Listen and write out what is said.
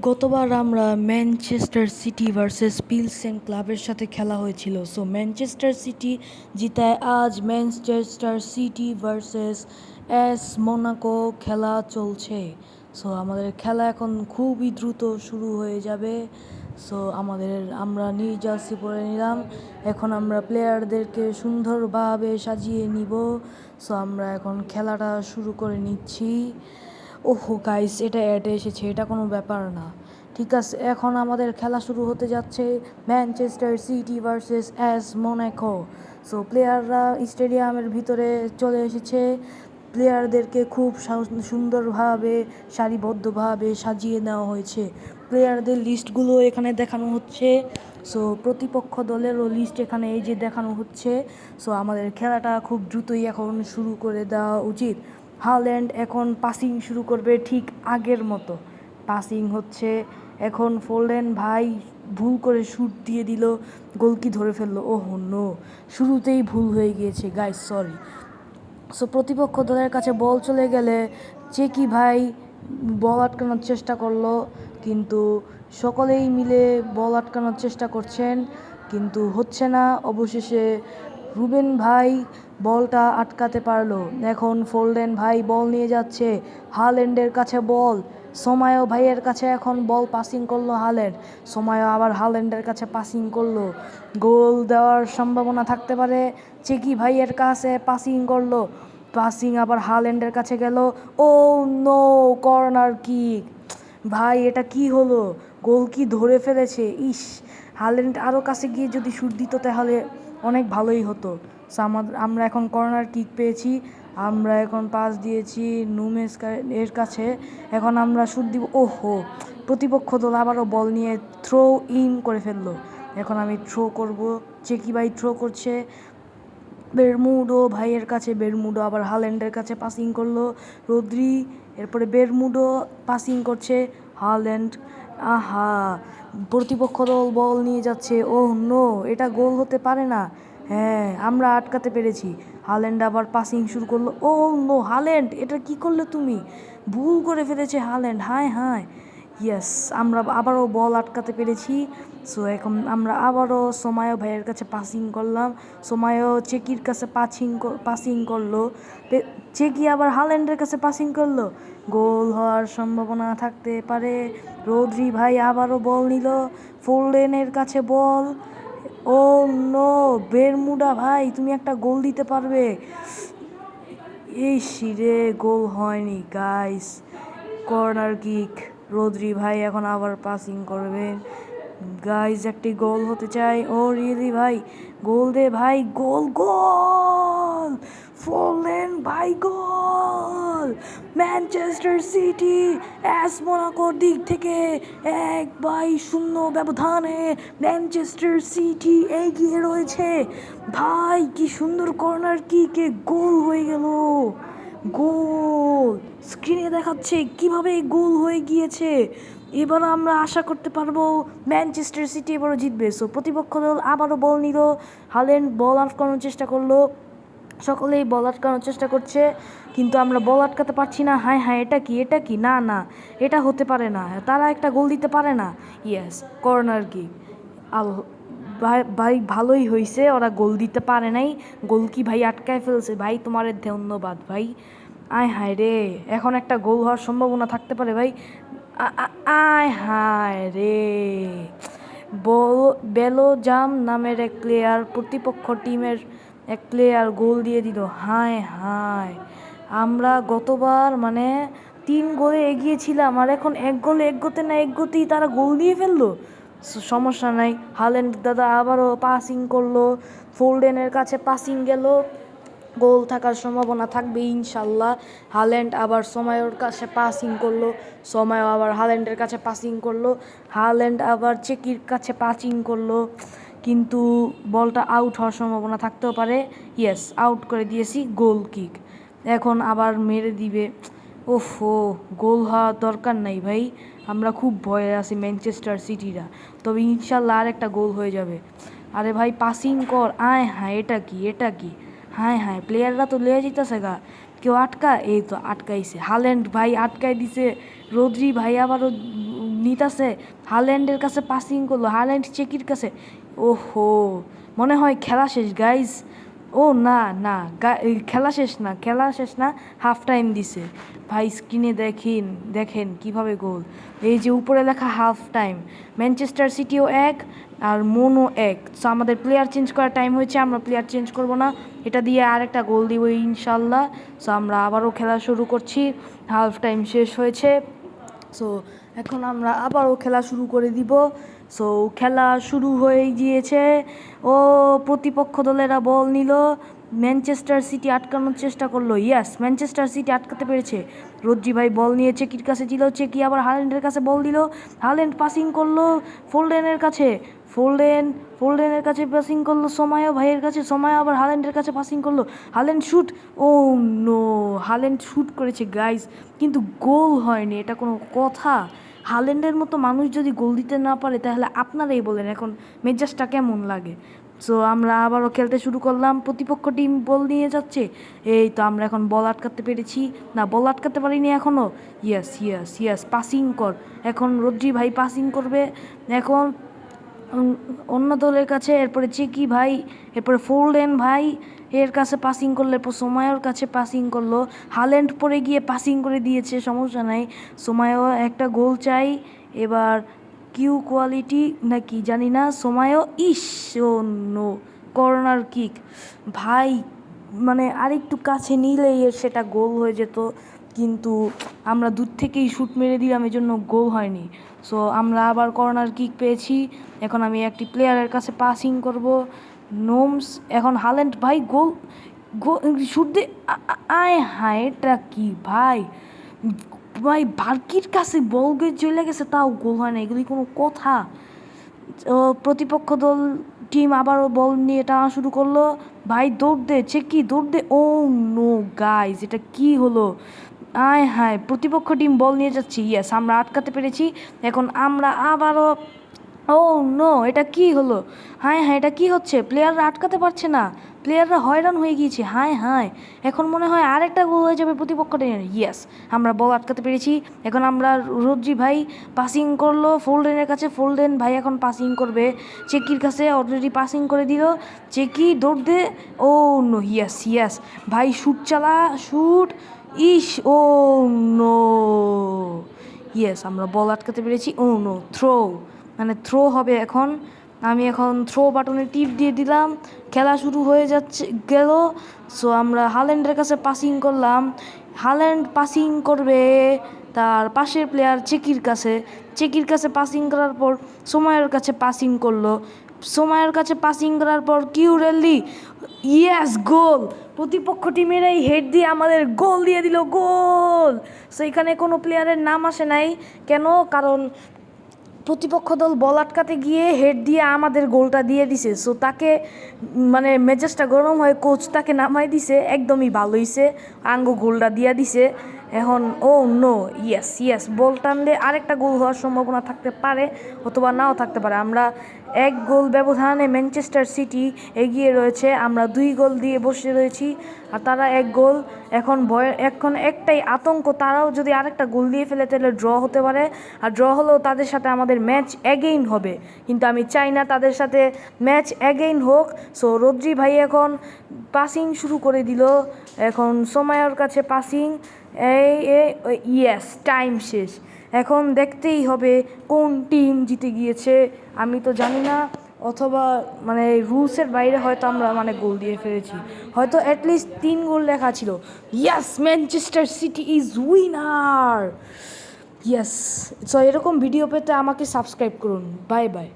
গতবার আমরা Manchester City versus পিলসেন ক্লাবের সাথে খেলা হয়েছিল। সো ম্যানচেস্টার সিটি জিতায়। আজ Manchester City versus AS Monaco খেলা চলছে। সো আমাদের খেলা এখন খুবই দ্রুত শুরু হয়ে যাবে। সো আমরা নিউ জার্সি পরে নিলাম। এখন আমরা প্লেয়ারদেরকে সুন্দরভাবে সাজিয়ে নিব। সো আমরা এখন খেলাটা শুরু করে নিচ্ছি। ওহো গাইস, এটা অ্যাডে এসেছে, এটা কোনো ব্যাপার না। ঠিক আছে, এখন আমাদের খেলা শুরু হতে যাচ্ছে Manchester City versus AS Monaco. So প্লেয়াররা স্টেডিয়ামের ভিতরে চলে এসেছে। প্লেয়ারদেরকে খুব সুন্দরভাবে সারিবদ্ধভাবে সাজিয়ে নেওয়া হয়েছে। প্লেয়ারদের লিস্টগুলো এখানে দেখানো হচ্ছে। সো প্রতিপক্ষ দলেরও লিস্ট এখানে এই যে দেখানো হচ্ছে। সো আমাদের খেলাটা খুব দ্রুতই এখন শুরু করে দেওয়া উচিত। হাল্যান্ড এখন পাসিং শুরু করবে ঠিক আগের মতো। পাসিং হচ্ছে এখন। ফোল্ডেন ভাই ভুল করে শ্যুট দিয়ে দিল, গোলকি ধরে ফেললো। ওহ নো, শুরুতেই ভুল হয়ে গিয়েছে গাইস, সরি। সো প্রতিপক্ষ দলের কাছে বল চলে গেলে চেকি ভাই বল আটকানোর চেষ্টা করলো, কিন্তু সকলেই মিলে বল আটকানোর চেষ্টা করছেন, কিন্তু হচ্ছে না। অবশেষে রুবেন ভাই বলটা আটকাতে পারলো। এখন ফোল্ডেন ভাই বল নিয়ে যাচ্ছে, হাল্যান্ডের কাছে বল। সোমায়ো ভাইয়ের কাছে এখন বল পাসিং করলো হাল্যান্ড। সোমায়ো আবার হাল্যান্ডের কাছে পাসিং করলো। গোল দেওয়ার সম্ভাবনা থাকতে পারে। চেকি ভাইয়ের কাছে পাসিং করলো, পাসিং আবার হাল্যান্ডের কাছে গেল। ও নো, কর্নার কিক। ভাই এটা কি হলো, গোল কি ধরে ফেলেছে। ইস, হাল্যান্ড আরও কাছে গিয়ে যদি শুট দিত তাহলে অনেক ভালোই হতো। সো আমরা এখন কর্নার কিক পেয়েছি। আমরা এখন পাস দিয়েছি নুমেস এর কাছে। এখন আমরা শুট দিব। ওহো, প্রতিপক্ষ দল আবারও বল নিয়ে থ্রো ইন করে ফেললো। এখন আমি থ্রো করব। চেকি ভাই থ্রো করছে বেরমুডো ভাইয়ের কাছে। বেরমুডো আবার হাল্যান্ডের কাছে পাসিং করলো। রদ্রি, এরপরে বেরমুডো পাসিং করছে হাল্যান্ড। আহা, প্রতিপক্ষ দল বল নিয়ে যাচ্ছে। ওহ নো, এটা গোল হতে পারে না। হ্যাঁ, আমরা আটকাতে পেরেছি। হাল্যান্ড আবার পাসিং শুরু করলো। ও নো, হাল্যান্ড এটা কি করলে তুমি, ভুল করে ফেলেছে হাল্যান্ড। হায় হায়, ইয়েস, আমরা আবারও বল আটকাতে পেরেছি। সো এখন আমরা আবারও সোমায়ো ভাইয়ের কাছে পাসিং করলাম। সোমায়ো চেকির কাছে পাসিং করলো। চেকি আবার হাল্যান্ডের কাছে পাসিং করলো। গোল হওয়ার সম্ভাবনা থাকতে পারে। রদ্রি ভাই আবারও বল নিল। ফোল্ডেনের কাছে বল। ও নো, বেরমুডা ভাই তুমি একটা গোল দিতে পারবে। এই শিরে, গোল হয়নি গাইস। Corner kick. রদ্রি ভাই এখন আবার পাসিং করবে। গাইস একটি গোল হতে চাই। ও রিয়েলি ভাই, গোল দে ভাই, গোল, গোল। ফোল্ডেন ভাই গোল। ম্যানচেস্টার সিটি এস মোনাকোর দিক থেকে 1-0 ব্যবধানে ম্যানচেস্টার সিটি এগিয়ে রয়েছে। ভাই কি সুন্দর কর্নার কিকে গোল হয়ে গেল। গোল স্ক্রিনে দেখাচ্ছে কিভাবে গোল হয়ে গিয়েছে। এবার আমরা আশা করতে পারবো ম্যানচেস্টার সিটি এবারও জিতবে। সো প্রতিপক্ষ দল আবারও বল নিল। হাল্যান্ড বল আটকানোর চেষ্টা করলো। সকলেই বল আটকানোর চেষ্টা করছে, কিন্তু আমরা বল আটকাতে পারছি না। হায় হায়, এটা কি, এটা কি, না না, এটা হতে পারে না। তারা একটা গোল দিতে পারে না। Yes, corner kick. আল ভাই ভালোই হয়েছে, ওরা গোল দিতে পারে নাই। গোল কি ভাই আটকায় ফেলছে। ভাই তোমার ধন্যবাদ ভাই। আয় হায় রে, এখন একটা গোল হওয়ার সম্ভাবনা থাকতে পারে ভাই। আয় হায় রে, বেলোজাম নামের এক প্লেয়ার, প্রতিপক্ষ টিমের এক প্লেয়ার গোল দিয়ে দিল। হায় হায়, আমরা গতবার 3 গোলে এগিয়েছিলাম, আর এখন 1 গোলে এগোতে না এগোতেই তারা গোল দিয়ে ফেললো। সমস্যা নাই, হাল্যান্ড দাদা আবারও পাসিং করলো। ফোল্ডেনের কাছে পাসিং গেল, গোল থাকার সম্ভাবনা থাকবে ইনশাল্লাহ। হাল্যান্ড আবার সোমায়োর কাছে পাসিং করলো। সোমায়ো আবার হাল্যান্ডের কাছে পাসিং করলো। হাল্যান্ড আবার চেকির কাছে পাসিং করলো, কিন্তু বলটা আউট হওয়ার সম্ভাবনা থাকতেও পারে। ইয়েস, আউট করে দিয়েছি, গোল কিক। এখন আবার মেরে দিবে। ওফো, গোল হওয়ার দরকার নাই ভাই, আমরা খুব ভয়ে আছি ম্যানচেস্টার সিটিরা। তবে ইনশাল্লাহ আর একটা গোল হয়ে যাবে। আরে ভাই পাসিং কর। আয় হ্যাঁ, এটা কি, এটা কি, হায় হায়, প্লেয়াররা তো লেগে যেতেছে গা। কেউ আটকা, এই তো আটকাইছে, হাল্যান্ড ভাই আটকাই দিছে। রদ্রি ভাই আবারও নিতাছে, হাল্যান্ডের কাছে পাসিং করলো, হাল্যান্ড চেকির কাছে। ওহো, মনে হয় খেলা শেষ গাইজ। ও না না, খেলা শেষ না, খেলা শেষ না, হাফ টাইম দিছে। ভাই স্ক্রিনে দেখেন কিভাবে গোল। এই যে উপরে লেখা হাফ টাইম, ম্যানচেস্টার সিটিও 1 আর মনও 1। সো আমাদের প্লেয়ার চেঞ্জ করার টাইম হয়েছে, আমরা প্লেয়ার চেঞ্জ করব না, এটা দিয়ে আরেকটা গোল দিব ইনশাল্লাহ। সো আমরা আবারও খেলা শুরু করছি, হাফ টাইম শেষ হয়েছে। সো এখন আমরা আবারও খেলা শুরু করে দিব। সো খেলা শুরু হয়ে গিয়েছে। ও প্রতিপক্ষ দলেরা বল নিল, ম্যানচেস্টার সিটি আটকানোর চেষ্টা করলো। ইয়াস, ম্যানচেস্টার সিটি আটকাতে পেরেছে। রদ্রি ভাই বল নিয়ে চেকির কাছে দিল, চেকি আবার হাল্যান্ডের কাছে বল দিল, হাল্যান্ড পাসিং করলো ফোল্ডেনের কাছে, ফোল্ডেনের কাছে পাসিং করলো সোমায়া ভাইয়ের কাছে, সোমায়া আবার হাল্যান্ডের কাছে পাসিং করলো, হাল্যান্ড শুট। ও নো, হাল্যান্ড শুট করেছে গাইজ, কিন্তু গোল হয়নি। এটা কোনো কথা? হাল্যান্ডের মতো মানুষ যদি গোল দিতে না পারে তাহলে আপনারাই বলেন এখন মেজাজটা কেমন লাগে। সো আমরা আবারও খেলতে শুরু করলাম, প্রতিপক্ষ টিম বল নিয়ে যাচ্ছে। এই তো আমরা এখন বল আটকাতে পেরেছি, না বল আটকাতে পারিনি এখনও। ইয়েস, পাসিং কর। এখন রদ্রি ভাই পাসিং করবে এখন অন্য দলের কাছে, এরপরে চেকি ভাই, এরপরে ফোল্ডেন ভাই এর কাছে পাসিং করলে, এরপর সোমায়োর কাছে পাসিং করলো, হাল্যান্ড পরে গিয়ে পাসিং করে দিয়েছে, সমস্যা নাই। সোমায়ও একটা গোল চাই এবার, কিউ কোয়ালিটি নাকি জানি না। সোমায়ও ও নো, কর্নার কিক ভাই, মানে আরেকটু কাছে নিলেই সেটা গোল হয়ে যেত, কিন্তু আমরা দূর থেকেই শ্যুট মেরে দিলাম, এই জন্য গোল হয়নি। সো আমরা আবার কর্নার কিক পেয়েছি। এখন আমি একটি প্লেয়ারের কাছে পাসিং করব, নোমস। এখন হাল্যান্ড ভাই গোল শ্যুট দে, আয় হায়, এটা কি ভাই, ভাই বার্কির কাছে বল চলে গেছে, তাও গোল হয় না, এগুলি কোনো কথা? প্রতিপক্ষ দল টিম আবারও বল নিয়ে টানা শুরু করলো, ভাই দৌড় দে, চেকি দৌড় দে। ও নো গাইজ, এটা কি হলো? আয় হায়, প্রতিপক্ষ টিম বল নিয়ে যাচ্ছে। ইয়েস, আমরা আটকাতে পেরেছি। এখন আমরা আবারও, ও নো, এটা কি হলো? হায়, এটা কি হচ্ছে? প্লেয়াররা আটকাতে পারছে না, প্লেয়াররা হয়রান হয়ে গিয়েছে। হায়, এখন মনে হয় আরেকটা গোল হয়ে যাবে প্রতিপক্ষ টিমের। ইয়েস, আমরা বল আটকাতে পেরেছি। এখন আমরা রদ্রি ভাই পাসিং করলো ফোল্ডেনের কাছে, ফোল্ডেন ভাই এখন পাসিং করবে চেকির কাছে, অলরেডি পাসিং করে দিল, চেকি দৌড় দে। ও নো, ইয়েস ভাই, শুট চালা, শুট। ও নো, ইয়েস, আমরা বল আটকাতে পেরেছি। ও নো, থ্রো হবে এখন। আমি এখন থ্রো বাটনে টিপ দিয়ে দিলাম, খেলা শুরু হয়ে গেল। সো আমরা হাল্যান্ডের কাছে পাসিং করলাম, হাল্যান্ড পাসিং করবে তার পাশের প্লেয়ার চেকির কাছে পাসিং করার পর সোমায়ের কাছে পাসিং করলো, সোমায়ের কাছে পাসিং করার পর কিউরেলি, ইয়েস, গোল। প্রতিপক্ষ টিমের এই হেড দিয়ে আমাদের গোল দিয়ে দিল, গোল। সো এখানে কোনো প্লেয়ারের নাম আসে নাই, কেন? কারণ প্রতিপক্ষ দল বল আটকাতে গিয়ে হেড দিয়ে আমাদের গোলটা দিয়ে দিছে। সো তাকে, মানে মেজাজটা গরম হয়ে কোচ তাকে নামাই দিছে, একদমই ভালো হয়েছে, আঙ্গো গোলটা দিয়ে দিছে। এখন ও নো, ইয়েস, বল টানলে আরেকটা গোল হওয়ার সম্ভাবনা থাকতে পারে, অথবা নাও থাকতে পারে। আমরা 1 গোল ব্যবধানে ম্যানচেস্টার সিটি এগিয়ে রয়েছে, আমরা 2 গোল দিয়ে বসে রয়েছি, আর তারা 1 গোল। এখন একটাই আতঙ্ক, তারাও যদি আরেকটা গোল দিয়ে ফেলে তাহলে ড্র হতে পারে, আর ড্র হলেও তাদের সাথে আমাদের ম্যাচ অ্যাগেইন হবে, কিন্তু আমি চাই না তাদের সাথে ম্যাচ অ্যাগেইন হোক। সো রদ্রি ভাই এখন পাসিং শুরু করে দিল, এখন সোমায়ার কাছে পাসিং, ইয়েস, টাইম শেষ। এখন দেখতেই হবে কোন টিম জিতে গিয়েছে, আমি তো জানি না, অথবা মানে রুলসের বাইরে হয়তো আমরা গোল দিয়ে ফেলেছি, হয়তো অ্যাটলিস্ট 3 গোল লেখা ছিল। Yes, Manchester city is winner. Yes. So এরকম ভিডিও পেতে আমাকে সাবস্ক্রাইব করুন। বাই।